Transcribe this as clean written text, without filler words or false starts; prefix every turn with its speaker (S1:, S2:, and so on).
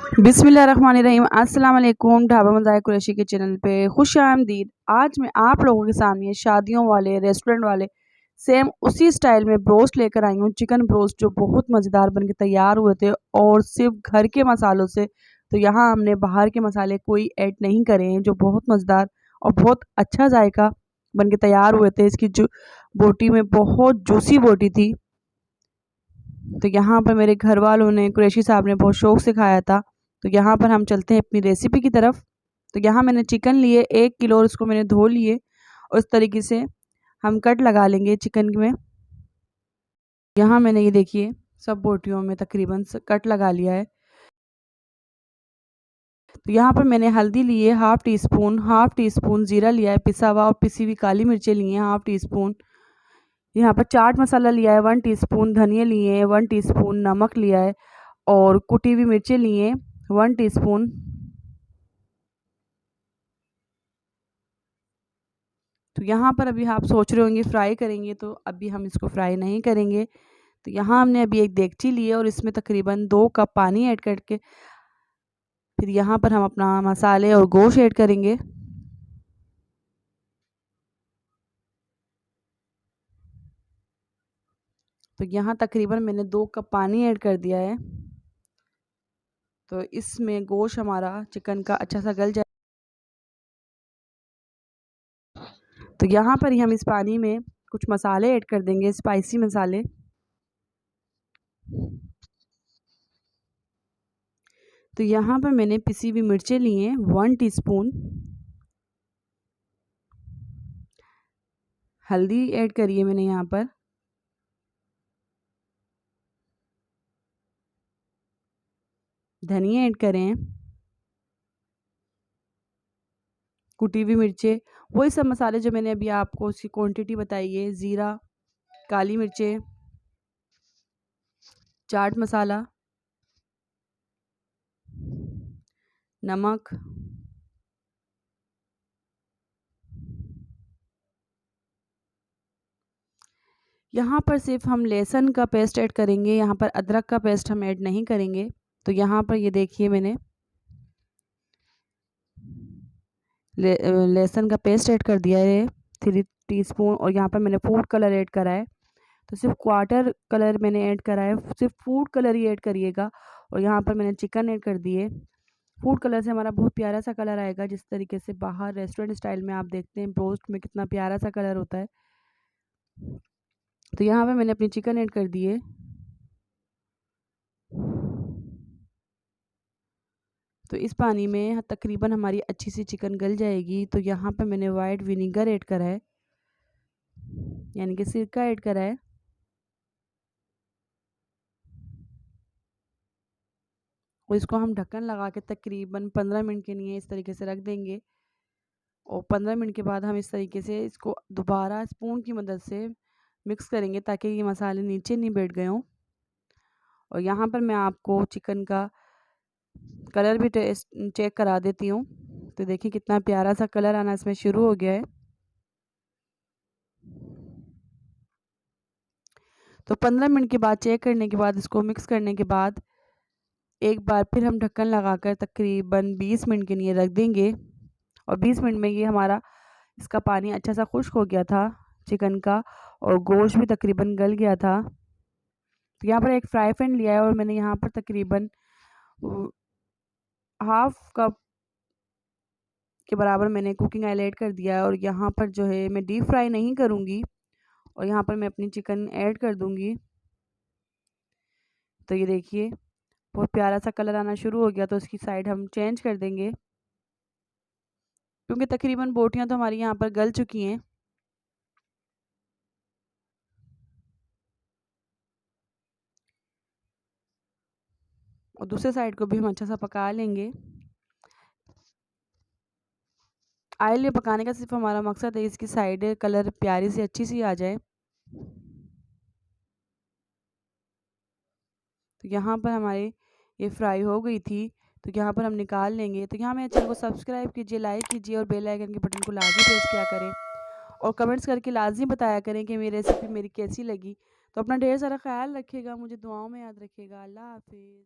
S1: बिस्मिल्लाहिर्रहमानिर्रहीम। अस्सलाम वालेकुम। ढाबा मज़ाहिर कुरैशी के चैनल पे खुश आमदीद। आज मैं आप लोगों के सामने शादियों वाले रेस्टोरेंट वाले सेम उसी स्टाइल में ब्रोस्ट लेकर आई हूँ, चिकन ब्रोस्ट, जो बहुत मज़ेदार बन के तैयार हुए थे और सिर्फ घर के मसालों से। तो यहाँ हमने बाहर के मसाले कोई ऐड नहीं करे हैं, जो बहुत मज़ेदार और बहुत अच्छा जायका बन के तैयार हुए थे। इसकी जो बोटी में बहुत जूसी बोटी थी। तो यहाँ पर मेरे घर वालों ने, कुरैशी साहब ने बहुत शौक़ से खाया था। तो यहाँ पर हम चलते हैं अपनी रेसिपी की तरफ। तो यहाँ मैंने चिकन लिए 1 किलो और उसको मैंने धो लिए और इस तरीके से हम कट लगा लेंगे चिकन में। यहाँ मैंने ये देखिए सब बोटियों में तकरीबन कट लगा लिया है। तो यहाँ पर मैंने हल्दी लिए हाफ़ टी स्पून ज़ीरा लिया है पिसा हुआ और पिसी हुई काली मिर्चें लिए हैं हाफ़ टी स्पून। यहाँ पर चाट मसाला लिया है 1 टीस्पून, धनिया लिए हैं 1 टीस्पून, नमक लिया है और कुटी हुई मिर्चें लिए 1 टीस्पून। तो यहाँ पर अभी आप सोच रहे होंगे फ्राई करेंगे, तो अभी हम इसको फ्राई नहीं करेंगे। तो यहाँ हमने अभी एक देगची ली है और इसमें तकरीबन 2 कप पानी ऐड करके फिर यहाँ पर हम अपना मसाले और गोश्त ऐड करेंगे। तो यहाँ तकरीबन मैंने 2 कप पानी ऐड कर दिया है। तो इसमें गोश्त हमारा चिकन का अच्छा सा गल जाए। तो यहाँ पर ही हम इस पानी में कुछ मसाले ऐड कर देंगे, स्पाइसी मसाले। तो यहाँ पर मैंने पिसी हुई मिर्चें ली हैं 1 टीस्पून, हल्दी ऐड करी है मैंने यहाँ पर, धनिया ऐड करें, कुटी हुई मिर्चें, वही सब मसाले जो मैंने अभी आपको उसकी क्वांटिटी बताई है। ज़ीरा, काली मिर्चें, चाट मसाला, नमक, यहाँ पर सिर्फ हम लहसुन का पेस्ट ऐड करेंगे, यहाँ पर अदरक का पेस्ट हम ऐड नहीं करेंगे। तो यहाँ पर ये देखिए मैंने लहसुन का पेस्ट ऐड कर दिया है 3 टीस्पून और यहाँ पर मैंने फूड कलर ऐड करा है। तो सिर्फ क्वार्टर कलर मैंने ऐड करा है, सिर्फ फूड कलर ही ऐड करिएगा। और यहाँ पर मैंने चिकन ऐड कर दिए। फूड कलर से हमारा बहुत प्यारा सा कलर आएगा, जिस तरीके से बाहर रेस्टोरेंट स्टाइल में आप देखते हैं ब्रोस्ट में कितना प्यारा सा कलर होता है। तो यहाँ पे मैंने अपनी चिकन ऐड कर दिए। तो इस पानी में तकरीबन हमारी अच्छी सी चिकन गल जाएगी। तो यहाँ पे मैंने वाइट विनीगर ऐड करा है, यानी कि सिरका ऐड करा है। और इसको हम ढक्कन लगा के तकरीबन 15 मिनट के लिए इस तरीके से रख देंगे। और 15 मिनट के बाद हम इस तरीके से इसको दोबारा स्पून की मदद से मिक्स करेंगे ताकि ये मसाले नीचे नहीं बैठ गए हों। और यहाँ पर मैं आपको चिकन का कलर भी टेस्ट चेक करा देती हूँ। तो देखिए कितना प्यारा सा कलर आना इसमें शुरू हो गया है। तो 15 मिनट के बाद चेक करने के बाद, इसको मिक्स करने के बाद एक बार फिर हम ढक्कन लगाकर तकरीबन 20 मिनट के लिए रख देंगे। और 20 मिनट में ये हमारा इसका पानी अच्छा सा खुश्क हो गया था चिकन का, और गोश्त भी तकरीबन गल गया था। तो यहाँ पर एक फ्राई पैन लिया है और मैंने यहाँ पर तकरीबन हाफ कप के बराबर मैंने कुकिंग ऑयल ऐड कर दिया है। और यहाँ पर जो है मैं डीप फ्राई नहीं करूँगी और यहाँ पर मैं अपनी चिकन ऐड कर दूँगी। तो ये देखिए बहुत प्यारा सा कलर आना शुरू हो गया। तो इसकी साइड हम चेंज कर देंगे, क्योंकि तकरीबन बोटियाँ तो हमारी यहाँ पर गल चुकी हैं। और दूसरे साइड को भी हम अच्छा सा पका लेंगे। ऑयल में पकाने का सिर्फ हमारा मकसद है इसकी साइड कलर प्यारी सी अच्छी सी आ जाए। तो यहाँ पर हमारे ये फ्राई हो गई थी। तो यहाँ पर हम निकाल लेंगे। तो यहाँ मेरे चैनल को सब्सक्राइब कीजिए, लाइक कीजिए और बेल आइकन के बटन को लाजमी प्रेस किया करें और कमेंट्स करके लाजमी बताया करें कि मेरी रेसिपी मेरी कैसी लगी। तो अपना ढेर सारा ख्याल रखिएगा, मुझे दुआओं में याद रखिएगा। अल्लाह हाफिज़।